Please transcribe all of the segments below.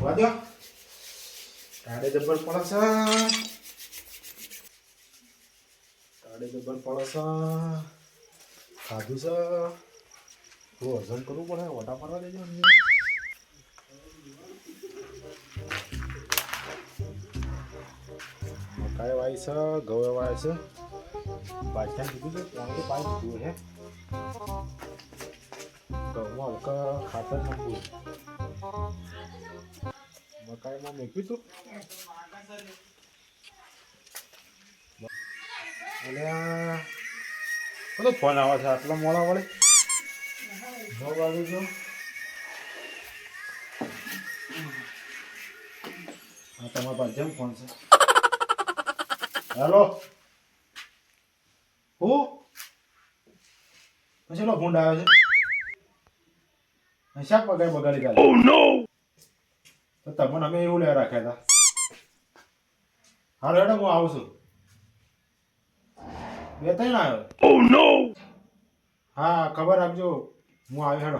વાજો કાડે જબર પડે છે ખાધું છે તો હજમ કરવું પડે વટા મારવા દેજો મકાઈ વાય છે ઘઉં વાય છે બાજ્યા દીધું છે કોણ તો પાઈ દીધું હે ઘઉંમાં હલકા ખાતર નાખ્યું મકાઈમાં મૂક્યું તું અને ફોન આવે છે આટલા મોડા વળે 9 વાગે જો હા તમારા પાસે જેમ ફોન છે હેલો હું પછી લો ફોન આવ્યો છે શાક બગાડી ગયા ઓ નો તો તમને અમે એવું લે રાખ્યા હતા હાલો હેડો હું આવું છું બે ત્રણ આવ્યો ઓ નો હા ખબર આપજો હું આવ્યો હેડો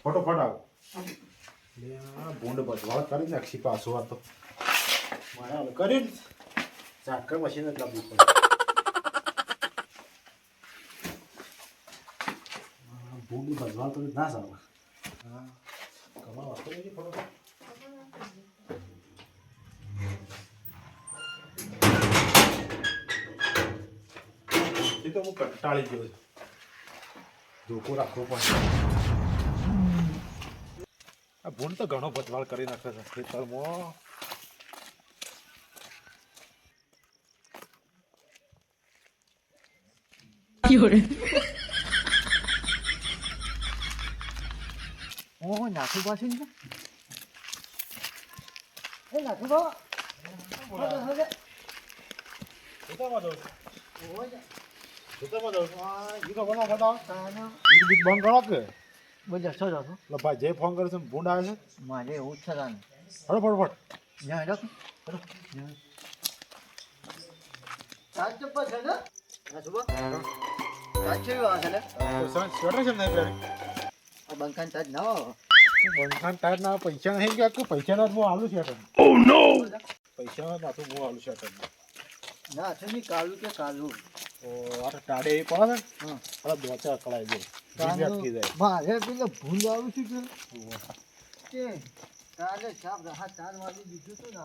ફટોફટ આવો ભૂંડ બજવાળ કરી નાખી પાછું આ તો મારે હવે કર્યું ઝાટકા મશીન જ લાવવું પડે ભૂંડ બજવાળ તો ના સારું હા કમા વાતો નહીં ફટોફટ એ તો હું કંટાળી ગયો છું ધોકો રાખવો પડે આ ભૂંડ તો ઘણો બદવાળ કરી નાખે છે ખેતરમાં ઓહો નાખું પાછું એ નાખું બા હવે ખેતરમાં જાઉં છું ઓહો ખેતરમાં જાઉં છું ઈ તો બનાવ બતાવો તાનો ઈ બીજ બંધ કરો કે બોલ છો જાતો એટલે ભાઈ જે ફોન કરે છે ભૂંડ આવે છે મારે એવું જ છે તાન ફટોફટ જા હેડો સાત ચપ્પા છે ને હા સુબા સાત છે આ છે ને સ્વેટર છે નહીં પહેરે આ બંકાન સાત ના બંખાન ટાયર ના પૈસા નહીં ગયા કે પૈસા ના હું આલુ છે ઓ નો પૈસા ના તો હું આલુ છે ના છે ની કાળું કે કાળું ઓ આ ટાડે એ પડે ને હા અરે દોચા કળાઈ દે જીવ્યા કી જાય મારે પેલો ભૂંડ આવું છું કે કાલે સાપ રહા 4 વાગે દીધું તું ને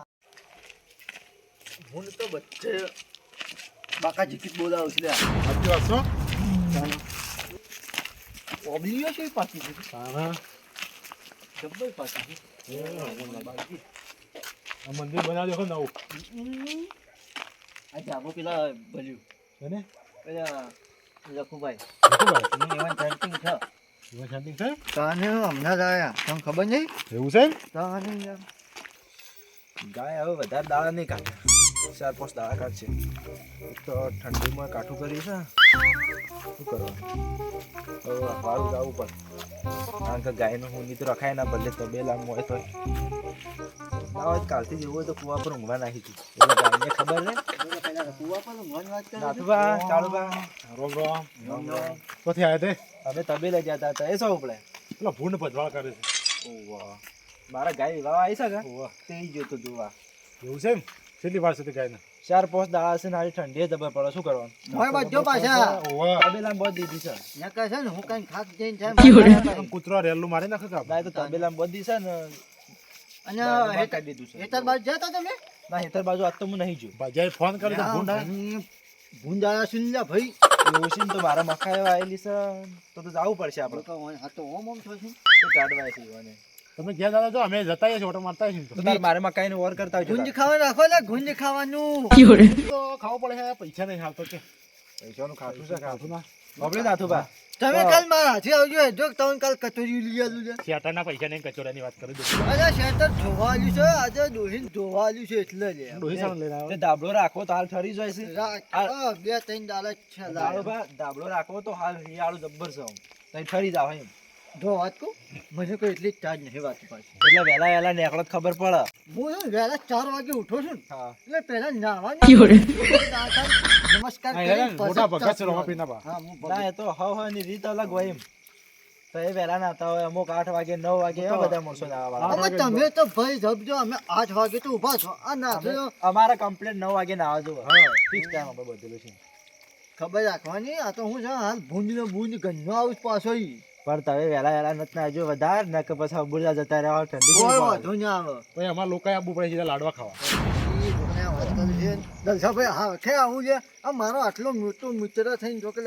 ભૂંડ તો બચ્ચે બાકા જીકીત બોલાવું છે લે સાચી વાત છો ઓબલીઓ છે પાછી છે હા જબ્બર પાછી છે આ મંદિર બનાવજો નવું આ જાબો પેલા ભલ્યું એને પેલા લખુભાઈ શું ભાઈ મને એવા જંટિંગ છે એમાં શાંતિ છે કાને હમણાં જ આયા તમને ખબર નહીં એવું છે કાને યાર ગાય હવે વધારે દાડા નહીં કાઢે 4-5 દાડા કાઢશે તો ઠંડીમાં કાઠું કરી છે શું કરવાનું હવે વાળું જવું પડે કારણ કે ગાયનું ઊંઘી તો રખાય ના બદલે તબેલામાં હોય તો ના હોય કાલથી જેવું હોય તો કુવા પર ઊંઘવા નાખી હતી એટલે ગાયને ખબર ને કુવા પર મન વાત કરે નાથુબા ચાલુબા રોમ રોમ કોથી આવ્યા તે અમે તબેલા જતા હતા એ સૌ પડે પેલા ભૂંડ ભજવાળ કરે છે ઓવા મારા ગાય વિવાહ આવી છે કે ઓવા તે જોતો જોવા એવું છે એમ કેટલી વાર સુધી ગાયને 4-5 દાડા છે ને હારી ઠંડી જબર પડે શું કરવાનું મોય બધો પાછા ઓવા તબેલામાં બહુ દીધી છે ને કહે છે ને હું કઈ ખાસ જઈને આમ કૂતરો રેલું મારી નાખે કે ગાય તો તબેલામાં બધી છે ને અને બહાર કાઢી દીધું છે હેતર બાદ જતા તમે ના હેતર બાજુ આજ તો હું નહીં જોયું ભાઈ ફોન કર્યો તો ભૂંડ આવે ભૂંડ આયા સુનિલા ભાઈ એવું છે ને તો મારા મકાઈ આવેલી છે તો જવું પડશે આપણે હા તો ઓમ ઓમ થશે તો કાઢવાય છે ઈવાને તમે ઘેર દાદા જો અમે જતા છીએ ઓટો મારતા છીએ તો તાર મારે મકાઈ ને ઓર કરતા આવજો ગુંજ ખાવા રાખો લે ગુંજ ખાવાનું તો ખાવું પડે છે પૈસા નહીં હાલતો કે પૈસાનું ખાતું છે ખાતું ના બબલી નાથુબા તમે કાલ મારા હાથે આવજો જો તમે કાલ કચોરી લઈ આલું છે શેટાના પૈસા નહીં કચોરાની વાત કરી દઉં અરે શેતર જોવા આવ્યું છે આજે ડોહીન જોવા આવ્યું છે એટલે લે ડોહી સામે લઈને તે દાબલો રાખો તો હાલ ઠરી જાય છે બે ત્રણ દાડા છે દાબલો રાખો તો હાલ હિયાળું જબ્બર છે તઈ ઠરી જાવ એમ જો વાત કહું મને કોઈ એટલી ચાર્જ નહીં વાત પાછી એટલે વહેલા વહેલા નીકળો તો ખબર પડે હું વહેલા 4 વાગે ઉઠો છું હા એટલે પહેલા નાવાનું નમસ્કાર મોટા ભગત છે રોમા પીના બા હા હું ના એ તો હવ ની રીત અલગ હોય એમ તો એ વહેલા નાતા હોય અમુક 8 વાગે 9 વાગે એવા બધા માણસો નાવા અમે તમે તો ભાઈ જબજો અમે 8 વાગે તો ઊભા છો આ ના અમારા કમ્પ્લીટ 9 વાગે નાવા જો ફિક્સ ટાઈમ આપણે બધેલું છે ખબર રાખવાની આ તો હું છે હાલ ભૂંજ ગંજો આવું પાછો ઈ પણ તમે વહેલા નથી નાજો વધારે ને કે પછી બુરજા જતા રહ્યા ઠંડી કોઈ વાંધો નહીં આવે પછી અમારા લોકોએ આવવું પડે છે લાડવા ખાવા દલસાભાઈ હા કે આવું છે આ મારો આટલો મોટો મિત્ર થઈને જો કે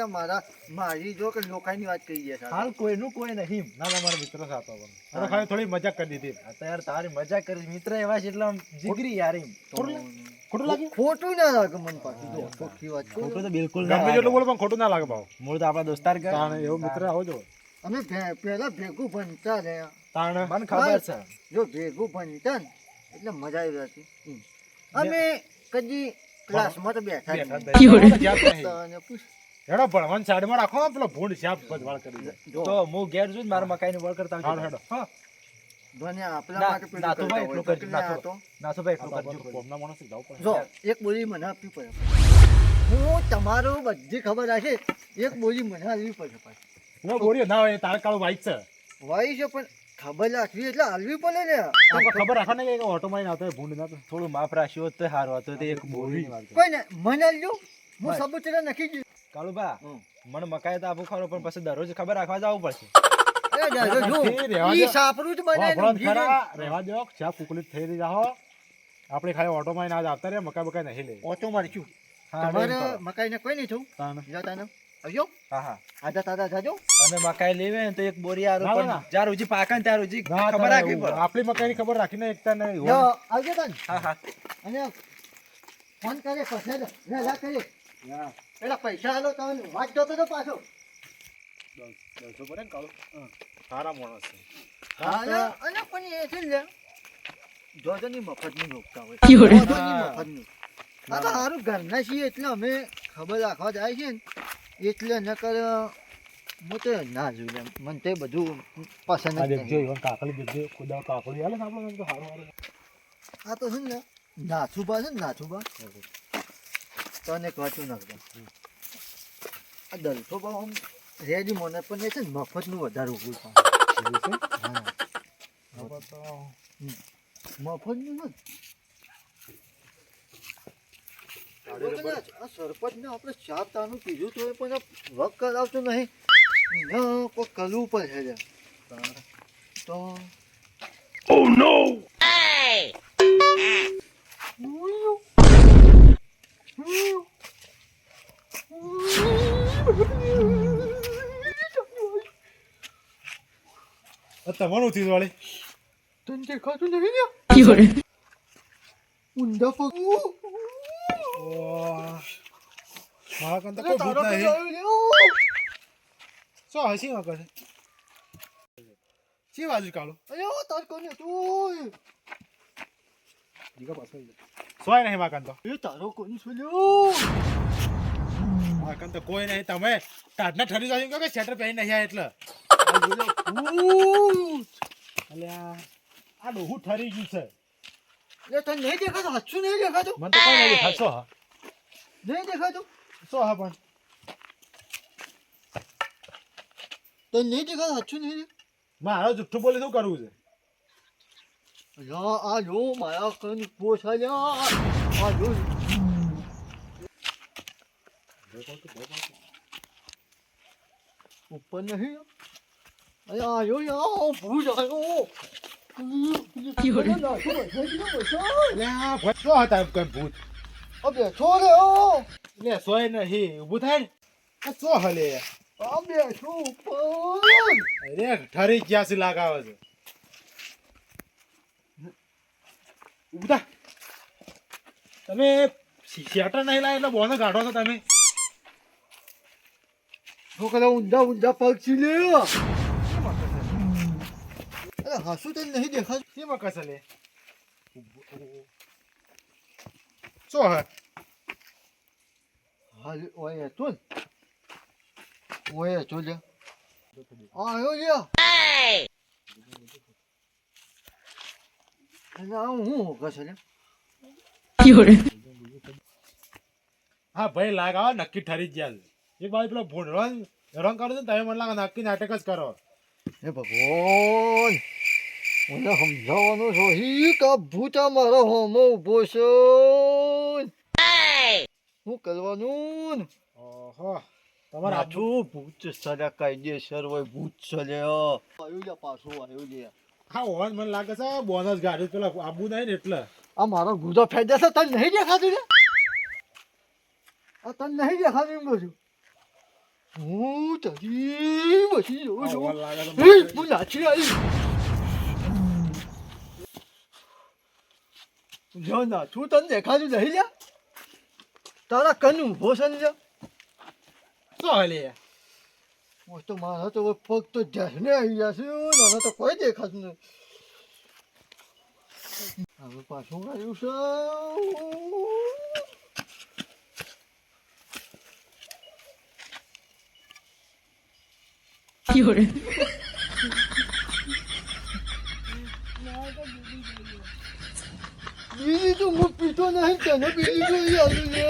મારી જો કે લોકાની વાત કરી ગયા હાલ કોઈનું કોઈ નહીં ના ના મારા મિત્રો સાથે અરે ખાલી થોડી મજાક કરી દીધી આ તો યાર તારી મજાક કરી મિત્ર એવા છે એટલે આમ જીગરી યાર એમ ખોટું લાગ્યું ખોટું ના લાગે મને પાછું જો ચોખ્ખી વાત કહું. ખોટું તો બિલકુલ ગમે જેટલું બોલો પણ ખોટું ના લાગે ભાવ મૂળ તો આપણા દોસ્તાર કરે તાણે એવો મિત્ર આવો જો અમે પહેલા ભેગું ભણતા રહ્યા તાણે મને ખબર છે જો ભેગું ભણતા ને એટલે મજા આવી હતી અમે કદી ક્લાસમાં તો બેઠા જ નહીં. અને પૂછ હેડો ભણવાની સાઈડમાં રાખો પેલો ભૂંડ શાપ બધવાળ કરી દે તો હું ઘેર છું મારા મકાઈની વળ કરતા હાલો હેડો હા ધોને આપણા માટે પેલું નાથો કરતા ભાઈ હોય. એટલું કરજો, એટલે આ નાથો. તો નાથો ભાઈ એટલું કરજો કોમના માણસ જવું પડે જો એક બોલી મને આપવી પડે હું તમારું બધી ખબર હશે એક બોલી મને આપવી પડે પાછી હું બોલ્યો ના હોય તારે કાળું વાઈટ છે વાઈ છે પણ ખબર રાખવી એટલે હાલવી પડે ને આપણે ખબર રાખો ને કે ઓટો માં આવતો હોય ભૂંડ ના તો થોડું માફ રાખ્યું હોત તો સારું હતું તે એક બોલી કોઈ ને મને આલજો હું સબૂતરા નાખી દઉં. કાળુબા હમ. મને મકાઈ તો આપું ખરો પણ પછી દરરોજ ખબર રાખવા જવું પડશે એ દાદા જો રહેવા ઈ દો. સાપરું જ વાપરો બનાવીને જ ખરા, રહેવા દો ચા કુકલી થઈ રહી જાહો આપણે ખાલી ઓટો માં આજ આવતા રહ્યા મકાઈ બકાઈ નહીં લે ઓટો મારશું હા તમારે એમ કરો. મકાઈને કોઈ નહીં થયું તાણે. જાતા ને આવજો હા હા આજા તાજા જાજો અને મકાઈ લેવે ને તો એક બોરી આરો ના, પણ ના. જ્યાં રોજી પાકા ને ત્યાં રોજી ના, ખબર તારે રાખવી એવું. પડે આપણી મકાઈની ખબર રાખીને એકતા નહીં જો હોય. આવજો તન હા હા અને ફોન કરે પછી વેલા કરે પેલા પૈસા આલો તમને વાત જોતો તો પાછો દસો પડે ને કાળું? સારા માણસ છે અને પણ એ છે ને જોજોની મફતની રોકતા હોય યોરે. જોજોની મફતની આ તો સારું ઘરના છીએ એટલે અમે ખબર રાખવા જાય છે ને એટલે નકર હું તો ના જોઈ લે મને તો એ બધું પસંદ આ જ દેખજો નહીં. ઈવન કાકડી દેખજો ખુદા કાકડી હાલે ને આપણે તો સારું સારું આ તો છે ને નાથુબા છે ને નાથુબા તને કહેતું નાખજો આ દલતો બા આમ રેડી મને પણ એ છે ને મફતનું વધારે ઉભું થાય હા આપણે તો મફતનું નથી આ સરપંચને આપણે ચાર તાનું કીધું તો એ પણ આ વર્ક કરાવતું નહીં કોઈ કરવું પડે છે તો આ તમારું થયું વાળી તને દેખાતું નહીં ને Fiore, ઊંધા પગ મારા કરતા કોઈ ભૂત નહીં શું હસી માં કરે શી બાજુ કાળું તાર કોને તું દીકા પાછો સોય નહીં મારા કરતા એ તારો કોની છોલ્યો મારા કરતા કોઈ નહીં તમે ટાટના ઠરી જાય કે સ્વેટર પહેરી નહીં આયા એટલે અલ્યા આ ડોહું ઠરી ગયું છે એ તને નહીં દેખાતું હાચું નહીં દેખાતું મને તો કોઈ નહીં દેખાતો હા નહીં દેખાતું શું હા પણ તને નહીં દેખાતું હાચું નહીં મારો જુઠ્ઠું બોલે શું કરવું છે આ જો મારા કન પોછાલ્યા આ જો ઉપર નહીં અરે આ જો યાર ભૂજ આવ્યો Fiore. અલ્યા ભાઈ શું હતા કઈ ભૂત બેઠો રે એટલે સોય નહીં ઊભું થાય ને આ શું હલે આ બેઠો ઉપર અરે ઠરી ગયા છે લાગાવે છે ઊભું થા તમે શેટર નહીં લાવે એટલે બોને કાઢો છો તમે છોકરા ઊંધા ઊંધા પગ છે લે અરે હાસુ તને નહીં દેખાતું શેમાં કસે લે શું હે હાલ ઓય તો ઓય તો લે આયો લ્યા અને આ હું કશે લે Fiore, હા ભાઈ લાગાવો નક્કી ઠરી જ ગયા છે એક બાજુ પેલો ભૂંડરો રંગ કરો છો ને તમે મને લાગે નક્કી નાટક જ કરો હે ભગવાન મને સમજાવવાનું છો હી કા ભૂતા મારા હોમો ઊભો છે શું કરવાનું ઓહો તમારે નાચું ભૂત સજા કાયદેસર હોય ભૂત સલ્યા આવ્યું લે પાછું આવ્યું લે હા ઓન મને લાગે છે બોનસ ગાડી પેલા આબુ નહીં ને એટલે આ મારો ગુદો ફેંદે છે તને નહીં દેખાતું ને આ તને નહીં દેખાતું એમ કહું છું હું તરી બસી જઉં છું ઓન લાગે છે એ હું નાચી આવી જો નાચું તને દેખાતું નહીં લે તારા કન ઊભો છે ને લે શું હાલે તો મારા તો પગ તો જઈને આવી ગયા છે નાના તો કોઈ દેખાતું નહીં હવે પાછું આવ્યું છે 有人， બીજી તો હું પીતો નહીં તને બીજી જોઈ આવ્યું લે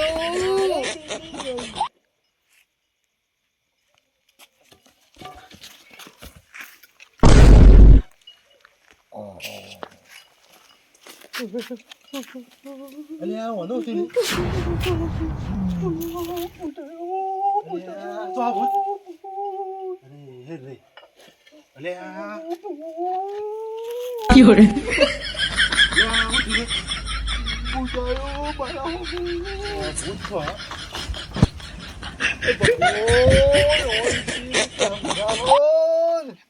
અલે આ ઓનો છે ને તો આ ભૂત અરે હે રે અલે આ 有人， પૂજાયો મારા ભૂત છો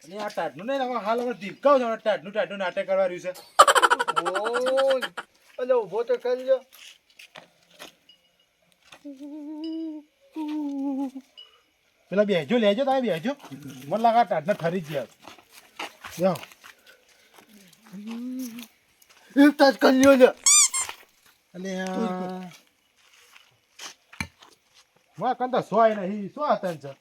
અને આ ટાટનું નહીં હવે હાલ હવે દીપકાવ છે ટાટનું નાટક કરવા રહ્યું છે અલે ઉભો તો કરી લો પેલા બેજો લેજો તમે બેજો મને લાગે ટાટને ખરી જ ગયા એક તાજ કરી લ્યો લે અને માં કંતા સોય નહીં સો હતા છે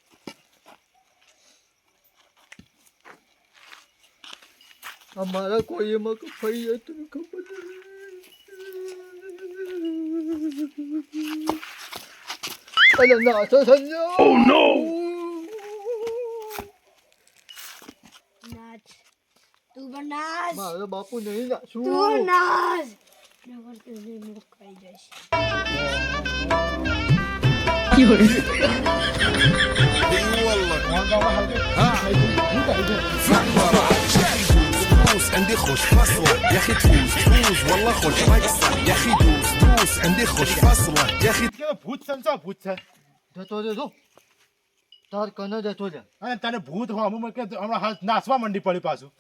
અમારા કોઈ એમાં ફરી હતું ખબર અલે નાચો સંજો ઓ નો નાચ તું પણ નાચ મારો બાપુ નહીં નાચું તું નાચ નગર તુને મુકાઈ જશે 有人， عندي خوش فصلة يا اخي تفوز تفوز والله خوش مكسر يا اخي دوس دوس عندي خوش فصلة يا اخي ભૂત સમજો ભૂત છે જતો રહેજો તાર કને જતો રે અને તને ભૂત હો અમુક કે હમણાં હાથ નાસવા મંડી પડી પાછું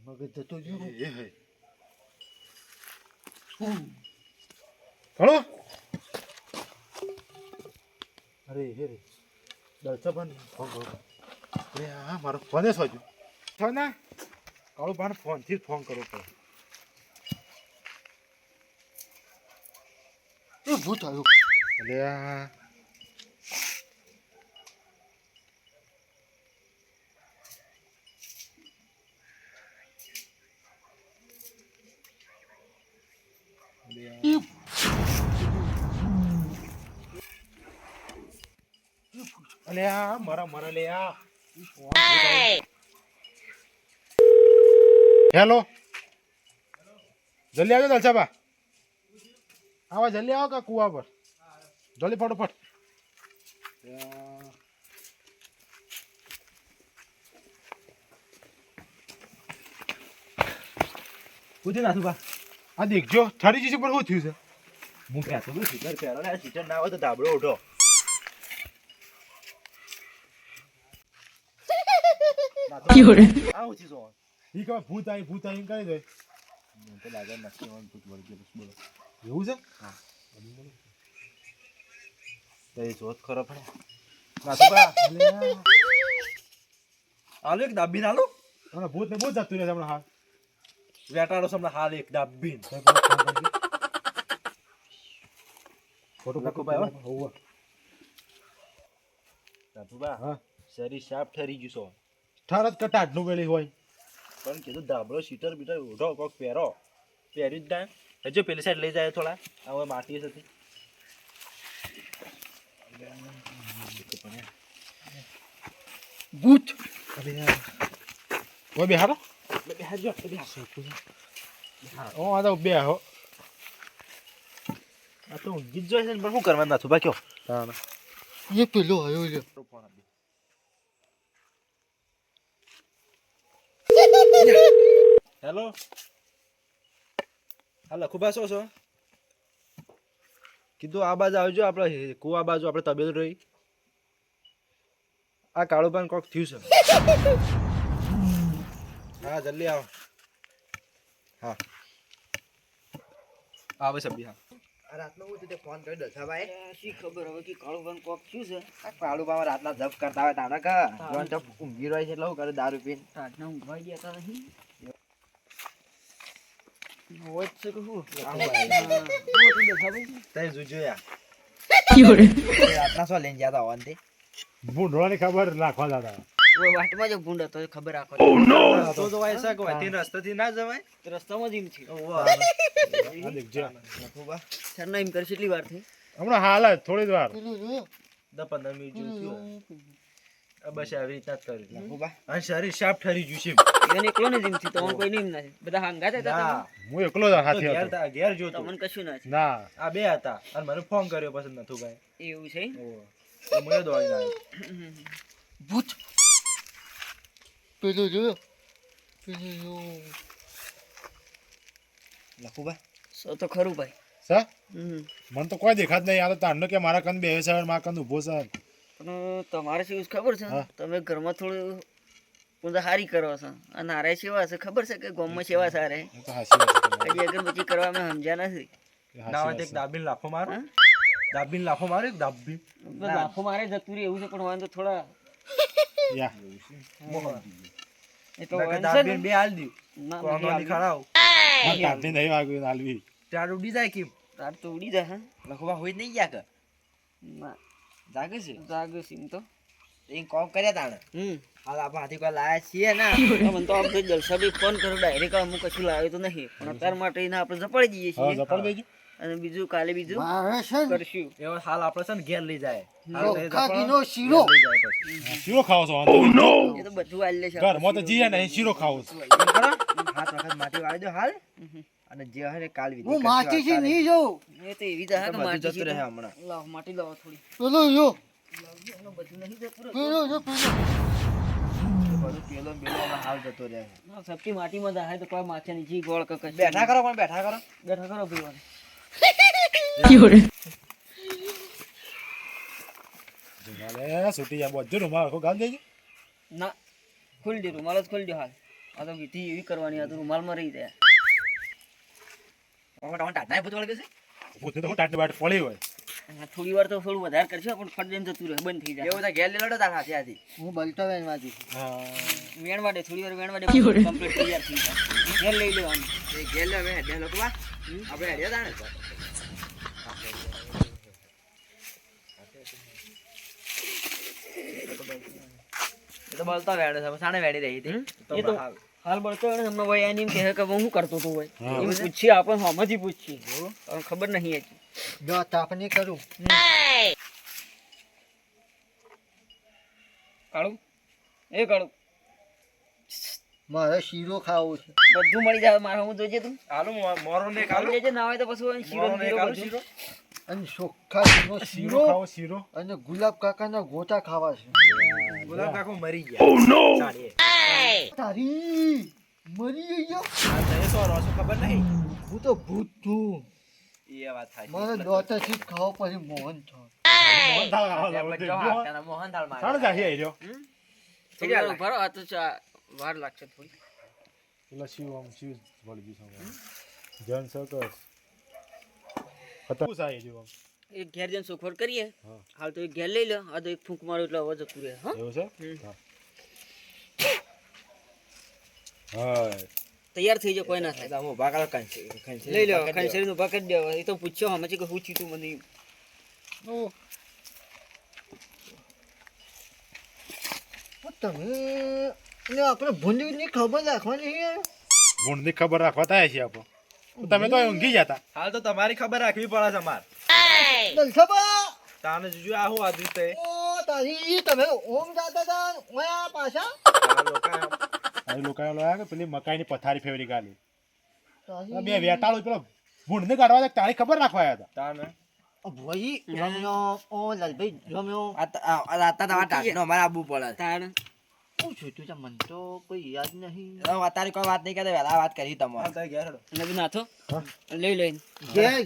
મગજ જતો રહ્યો એ હે હળો અરે હે રે દલચા પણ ફોન કરો અરે આ મારો ફોન જ હજુ છો ને કાળો બાર ફોનથી જ ફોન કરવો પડે એ ભૂત આવ્યો એટલે આ અલે આ મરા લે આ હેલો જલ્દી આવજો દલસાબા આવા જલ્દી આવો કા કુવા પર જલ્દી ફટોફટ પૂછે નાથું બા આ દેખજો ઠરી જશે પણ શું થયું છે હું કહેતો હતું સીટર પહેરો ને સીટર ના હોય તો ધાબળો ઉઠો 有人， આવું છે સો ઈ કે ભૂત આવી એમ કહી દે મને તો લાગે નક્કી મને ભૂત વળી ગયું બોલો એવું છે તો એ જોત ખરો પડે નાથું બા આલો એક દાબીન આલો હમણાં ભૂત ને બહુ જતું રહે હમણાં હાલ વેટાડો તમને હાલ એક દાબીન ફોટો નાખો ભાઈ, હો. હોવ નાથું બા હા શરીર સાફ ઠરી ગયું સો ઠાર જ કટાટનું વેલી હોય પણ કીધું ધાબળો સીટર બીટર ઉઠો કોક પહેરો પહેરી જ જાય હજુ પેલી સાઈડ લઈ જાય થોડા હવે માટી હતી ભૂત ઓય બેહારો બેહાજો ઓ આ તો બે હો આ તો ગીત જોઈ છે ને પણ શું કરવાનું નાથું બા કયો તાણ એ પેલો આવ્યો લ્યો હેલો હા લખુભા શું છો કીધું આ બાજુ આવજો આપણે કુવા બાજુ આપણે તબેલ રહી આ કાળું પાન કોક થયું છે હા જલ્દી આવો હા આવે સબ્જી હા રાતનો હું તે ફોન કરી દો ભાઈ શી ખબર હવે કે કાળું બન કોક થયું છે આ કાળું બાવા રાતના જપ કરતા હોય તાને કા જોન તો ઊંઘી રહ્યો છે એટલે હું કરે દારૂ પીને રાતના ઊંઘવા ગયા તા નહીં હોય છે કે હું તઈ જોજો યાર 有人， રાતના શું લઈને ગયા તા હોન તે ભૂંડવાની ખબર રાખવા દાદા ઓય વાટમાં જો ભૂંડ હતો ખબર રાખો તો વાયસા કો તે રસ્તાથી ના જવાય રસ્તામાં જ એમ છે આ દેખજે લખુબા સરના એમ કરશે એટલી વાર થઈ હમણાં હાલ જ થોડી જ વાર 10-15 મિનિટ જેવું થયું આ બસ આવી રીતના જ કરી લખુબા અને શરીર શાપ ઠરી ગયું છે એને એકલો ને જીમ થી તો કોઈ નહીં નથી બધા હાંગા હતા ના હું એકલો જ હાથે ઘેર હતો ઘેર જોતો તમને કશું ના છે ના આ બે હતા અને મને ફોન કર્યો પસંદ નતું ભાઈ એવું છે તો મને દોડી આવ્યો ભૂત પેલો જો લખુબા સો તો ખરું ભાઈ સર મને તો કોઈ દેખાત નહીં આ તો તાંડો કે મારા કંદ બે છે મારા કંદ ઊભો છે પણ તમારે શું ખબર છે હા. તમે ઘરમાં થોડું પૂજા હારી કરો છો અને નારે સેવા છે ખબર છે કે ગામમાં સેવા સારે એ તો હાસી વાત છે તમારી. હજી અગરબત્તી કરવા મેં સમજ્યા નથી એ હાસી ના વાત હોય તો એક છે. દાબીન લાફો મારો હા? દાબીન લાફો મારો એક દાબી લાફો મારે જતું રહે એવું છે પણ વાંધો થોડા યા એ તો નકર વાંધો છે દાબીન ને. બે હાલ દી ના, કોનો નથી ની ખરાવ આ તાંતી નહીં વાગ્યું હાલવી ત્યાં ઉડી જાય કેમ તાર તો ઉડી જાય હા લખવા હોય નહીં ગયા કે ના જાગે છે જાગે સીમ તો એ કોમ કર્યા તાણે હાલ આપણે હાથી કોઈ લાયા છીએ ને મને તો આપણે જલસા બી ફોન કર્યો ડાયરેક્ટ અમુક કશું લાવ્યો તો નહીં પણ અત્યાર માટે એને આપણે ઝપાડી દઈએ હા છીએ જપડ દેજો અને બીજું કાલે બીજું કરશું એવો હાલ આપણે છે ને ઘેર લઈ જાય હાલ લઈ લોખાકીનો જાય શીરો. ઘેર લઈ જાય પછી. શીરો ખાવો છો વાંધો નહીં. એ તો બધું આલી લેશે ઘરમાં તો જીએ ને શીરો ખાવો છે એમ કરો 7 વખત માટી વાળી દો હાલ અને જે હોય ને કાલ વિધિ હું માટી છે નહીં જાઉં એ તો એવી દા કે માટી જતું છે રહે હમણાં લાવ માટી લાવો થોડી પેલો જો એનું બધું નહીં જતું રહે. પેલો જો પેલો બધું પેલો ને પેલો હવે હાલ જતો રહે ના, સબકી માટીમાં જાય તો કોઈ માથે ની જી ગોળ કકસ બેઠા કરો પણ બેઠા કરો બેઠા કરો ભાઈ 有人，જમાલે છૂટી જાય બધું રૂમાલ આખો ગાલ દેજો ના ખોલી દે રૂમાલ જ ખોલી દે હાલ આ તો વિધિ એવી કરવાની આ તો રૂમાલમાં રહી જાય ટોમેટો ટાટા ભૂત વળગે છે પોતે તો ટાટ બાટ પડી હોય આ થોડી વાર તો થોડું વધારે કરશે પણ ફટ દઈને જતું રહે બંધ થઈ જાય એવું તો ઘેર લઈ લડો તાર હાથી હાથી હું બલતો વેન વાજી વેણ વાડે થોડી વાર વેણ વાડે યોરે. કમ્પ્લીટ તૈયાર થઈ જાય ઘેર લઈ લેવાનું એ ઘેર લે હવે હેડે લોકવા આપણે હેડ્યા તાણે એ તો બોલતા વેડે છે સાણે વેડી રહી હતી એ તો હાલ બળતો એને હમણાં ભાઈ એને એમ કહે કે હું શું કરતો હતો ભાઈ એમ પૂછીએ આપણે હમણાં પૂછીએ પણ ખબર નહીં હતી જો તાપની કરું કાળું એ કાળું મારે શીરો ખાવો છે બધું મળી જાય મારા હું જોજે તું હાલો મોરો ને કાળું લેજે ના હોય તો પછી શીરો મોરો ને બીરો કાળું બધું. શીરો અને ચોખ્ખાનો શીરો શીરો ખાવો શીરો અને ગુલાબ કાકાના ગોટા ખાવા છે ગુલાબ કાકો મરી ગયા ચાલીએ તારી મરી ગયો આ તને સો રોસો ખબર નહીં હું તો ભૂત છું એ વાત થાય મારે દોતાથી જ ખાવો પછી મોહન છો મોહન થાળ ખાવા લાવો આપણે તે જો જો. હાથના મોહન થાળ મારે તાણ જાહી આઈ રહ્યો થોડી વાર ઉભા રહો, આ તો વાર લાગશે થોડી પેલા શિવ આમ શિવ વળગી છે જન સકસ ખતર સાઈ જો આમ એક ઘેર જઈને સુખવટ કરીએ હા. હાલ તો એક ઘેર લઈ લો આ તો એક ફૂંક મારો એટલે અવાજ જતું રહે હા એવું છે હા તૈયાર થઈ જાય કોઈ ના થાય એટલે હું ઉભા કરો કંઈ લઈ લો ખંચરીને ઉભા કરી દેવા એ તો પૂછ્યો હમે કે હું ચીતું મને તમે એટલે આપણે ભૂંડીની ખબર રાખવાની છે ગુણની ખબર રાખવા થાય છે આપો તમે તો ઊંઘી જતા હાલ તો તમારી ખબર રાખવી પડે છે અમાર દલસાબા તાને જોજો આ હું આદિત તે ઓ તારી તમે ઓમ જાતા હતા ને ઓયા પાછા આ લોકો લાયા કે પેલી મકાઈની પથારી ફેવરી ગાલી તારી બે વેટાળો પેલો ભૂંડને કાઢવા દે તારી ખબર રાખવા આવ્યા હતા તાને ભાઈ રમ્યો ઓ લાલભાઈ રમ્યો રાતા તમારે ટાંકીનો અમારે આવવું પડે શું છું તું મન તો કોઈ યાદ નહીં અત્યારે કોઈ વાત નહીં કરે વહેલા વાત કરી તમારે તારે ઘેર હેડો.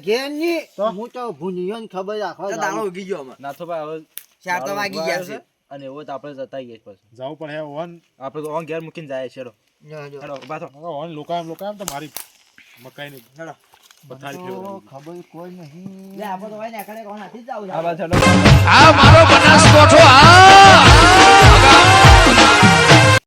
ઘેર ની હું તો ભૂનિયો ખબર રાખવા તો દાડો જાઉં. ઉગી ગયો અમે નાથો ભાઈ હવે 4 તો વાગી ગયા છે અને એવો તો આપણે જતા આવીએ પછી જવું પણ હે ઓન આપણે તો ઓન ઘેર મૂકીને જાય છે હેડો ના, જો. હેડો ઉભા થો ઓન લોકો એમ તો મારી મકાઈની હેડો પથારી તો ફેવરી ખબર કોઈ નહીં લે આપણે તો ભાઈ ને એકડે કોણ હાથી જ જાવ આ બાજુ હેડો આ મારો બનાસકોઠો આ